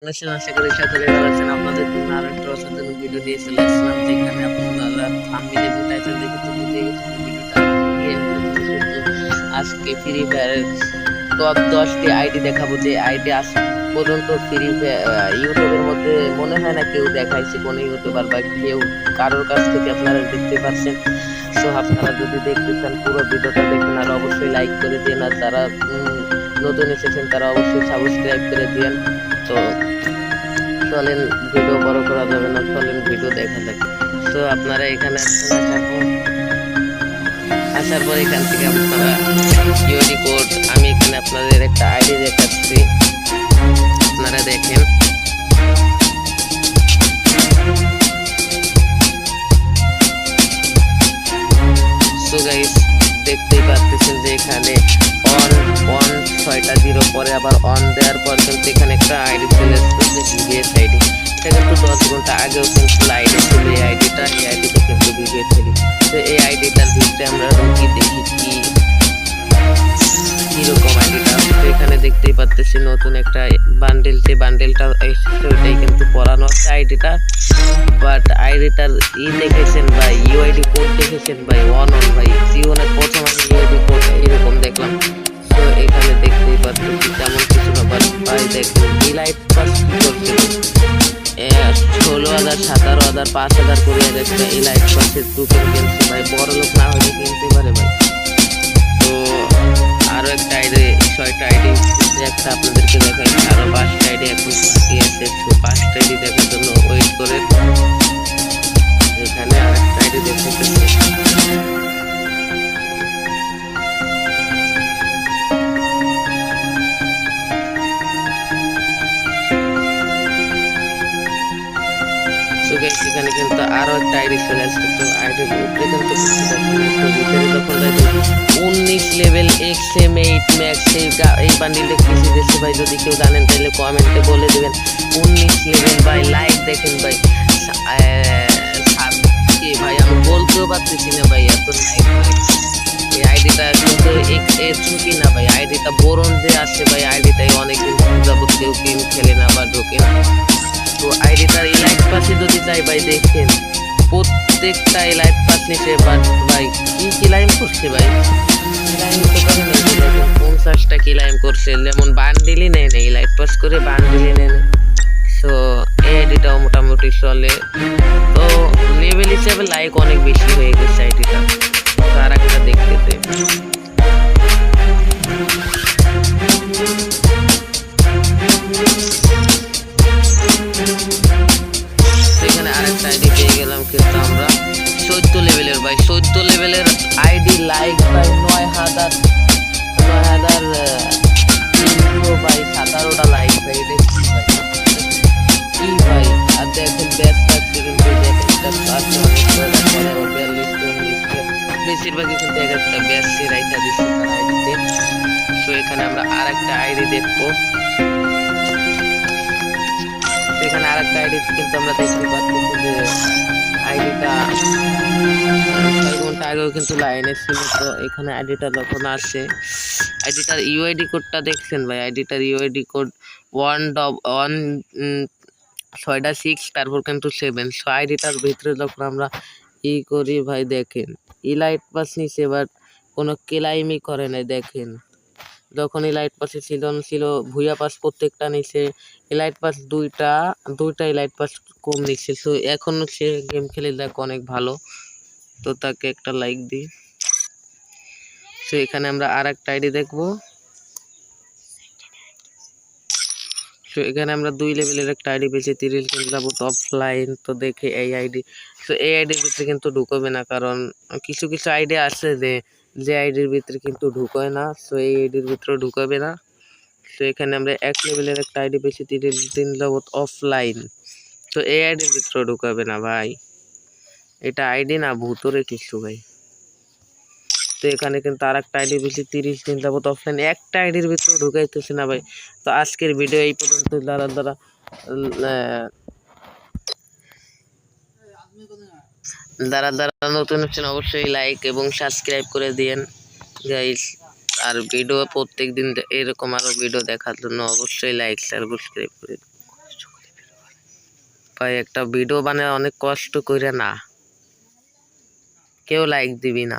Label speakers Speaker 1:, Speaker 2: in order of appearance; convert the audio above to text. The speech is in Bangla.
Speaker 1: আশা করি সকলে ভালো আছেন। আপনাদের জন্য আরো একটা অসাধারণ ভিডিও নিয়ে চলে আসলাম। যেখানে আপনারা থাম্বনেল এবং টাইটেল দেখে তো বুঝে গেছেন ভিডিওটা আজকে ফ্রি ফায়ারের টপ 10টি আইডি দেখাবো, যে আইডি আজ পর্যন্ত ফ্রি ইউটিউবের মধ্যে মনে হয় না কেউ দেখাইছে, কোনো ইউটিউবার বা কেউ কারোর কাছ থেকে আপনারা দেখতে পাচ্ছেন। সো আপনারা যদি দেখতে চান পুরো ভিডিওটা দেখুন, আর অবশ্যই লাইক করে দিন, আর যারা নতুন এসেছেন তারা অবশ্যই সাবস্ক্রাইব করে দিন। তো চলেন, ভিডিও বড় করা যাবে না, চলেন ভিডিও দেখা যাক। তো আপনারা এখানে আসার পর এখান থেকে আপনারা ইউডি কোড, আমি এখানে আপনাদের একটা আইডি দেখাচ্ছি, আপনারা দেখেন। সো গাইস, দেখতেই পাচ্ছেন যে এখানে অন 6টা 0 পরে আবার অন দেওয়ার পর কিন্তু এখানে একটা আইডি চলে আসছে, ভিভিএস আইডি। এটা কিন্তু 10 ঘন্টা আগেও কিন্তু আইডি ছিল এই আইডিটা, এই আইডিতে কিন্তু ভিভিএস আইডি। তো এই আইডিটার ভিতরে আমরা ঢুকি, দেখি কি কিরকম আইডিটা। তো এখানে দেখতেই পাচ্ছি নতুন একটা বান্ডেল, যে বান্ডেলটা এসেছে ওইটাই কিন্তু পড়ানো হচ্ছে আইডিটা। বাট আইডিটার দেখেছেন ভাই, ইউআইডি কোড দেখেছেন ভাই, অন ভাই, জীবনের প্রথম আমি ইউআইডি কোড এরকম দেখলাম। তো এখানে দেখতেই পাচ্ছি তেমন কিছু না, বাট ভাই দেখুন ডিলাইট পাস কি করছে, 16,000 17,000 5,000 করে একটা ইলাইট পাসের টোকেন কিনছে ভাই। বড় লোক না হলে কিনতে পারে ভাই। তো আরো একটা আইডি, 6টা আইডি একটা আপনাদেরকে দেখাই, আরো 5টা আইডি এখন বাকি আছে। 5টা আইডি দেখার জন্য ওয়েট করে। এখানে আরেকটা আইডি দেখতে এখানে কিন্তু আরো একটা আইডি চলে আসছে। তো আইডির উপরে কিন্তু ভিতরে যখন 19 লেভেল XM8 ম্যাক্স এই বান্ডিলটা কিসে দিচ্ছে ভাই, যদি কেউ জানেন তাহলে কমেন্টে বলে দেবেন। 19 লেভেল ভাই, লাইক দেখেন ভাই, কি ভাই আমি বলতেও পারতেছি না ভাই, এত লাইক ভাই। এই আইডিটা কিন্তু ঝুঁকি না ভাই, আইডিটা বোরন যে আসে ভাই, আইডিটাই অনেকদিন যাবত কেউ গেম খেলে না বা ঢোকে না। তো আইডিটার ইলাইট পাসে যদি যাই ভাই, দেখেন প্রত্যেকটা ইলাইট পাস নিচে। বাট ভাই কি লাইম করছে ভাই, 50টা লাইম করছে, যেমন বান্ডিলই নেয় না, ইলাইট পাস করে বান্ডিলই নেয় না। সো এই আইডিটাও মোটামুটি চলে। তো লেভেল হিসেবে লাইক অনেক বেশি হয়ে গেছে আইডিটা। আর একটা দেখতে সেখানে আরেকটা আইডি পেয়ে গেলাম কিন্তু আমরা 14 লেভেলের ভাই, 14 লেভেলের আইডি লাইক ভাই 9,000 ভাই, 17টা লাইক ভাই, এটা কি ভাই। আর দেখেন ব্যাস লাগছে কিন্তু, বেশিরভাগই কিন্তু একটা ব্যাসে রাইখা দিচ্ছে তার আইডিতে। তো এখানে আমরা আরেকটা আইডি দেখবো, এখানে আরেকটা আইডি কিন্তু আমরা দেখতে পাচ্ছি যে আইডিটা 6 ঘন্টা আগেও কিন্তু লাইনে ছিল। তো এখানে আইডিটা যখন আসে, আইডিটার ইউআইডি কোডটা দেখছেন ভাই, আইডিটার ইউআইডি কোড 6টা 6 তারপর কিন্তু 7। সো আইডিটার ভিতরে যখন আমরা করি ভাই, দেখেন ইলাইট পাস নিছে, বাট কোনো ক্লাইমই করে নাই। দেখেন যখন ইলাইট পাসে ছিল ভুইয়া পাস প্রত্যেকটা নিছে, ইলাইট পাস দুইটা ইলাইট পাস কম নিচ্ছে। সো এখনো সে গেম খেলে দেখ অনেক ভালো, তো তাকে একটা লাইক দিই। তো এখানে আমরা আর একটা আইডি দেখবো। তো এখানে আমরা 2 লেভেলের একটা আইডি পেয়েছি, 30 দিন যাবত অফলাইন। তো দেখে এই আইডি, তো এই আইডির ভিতরে কিন্তু ঢুকবে না, কারণ কিছু আইডি আছে যে আইডির ভিতরে কিন্তু ঢুকবে না। সো এই আইডির ভিতরে ঢুকাবে না। তো এখানে আমরা 1 লেভেলের একটা আইডি পেয়েছি, 30 দিন যাবত অফলাইন। তো এই আইডির ভিতরে ঢুকাবে না ভাই, এটা আইডি না ভূতরে কিছু ভাই। তো এখানে কিন্তু আর একটা আইডি পেয়েছি, 30 দিন যাবত অফলাইন, একটা আইডির ভিতরে ঢুকাইতেছে না ভাই। তো আজকের ভিডিও এই পর্যন্ত। যারা নতুন হচ্ছেন অবশ্যই লাইক এবং সাবস্ক্রাইব করে দিয়েন গাইস। আর ভিডিও প্রত্যেক দিন এরকম আরো ভিডিও দেখার জন্য অবশ্যই লাইক সাবস্ক্রাইব করে দিন। ভাই একটা ভিডিও বানায় অনেক কষ্ট করে না, কেউ লাইক দিবি না।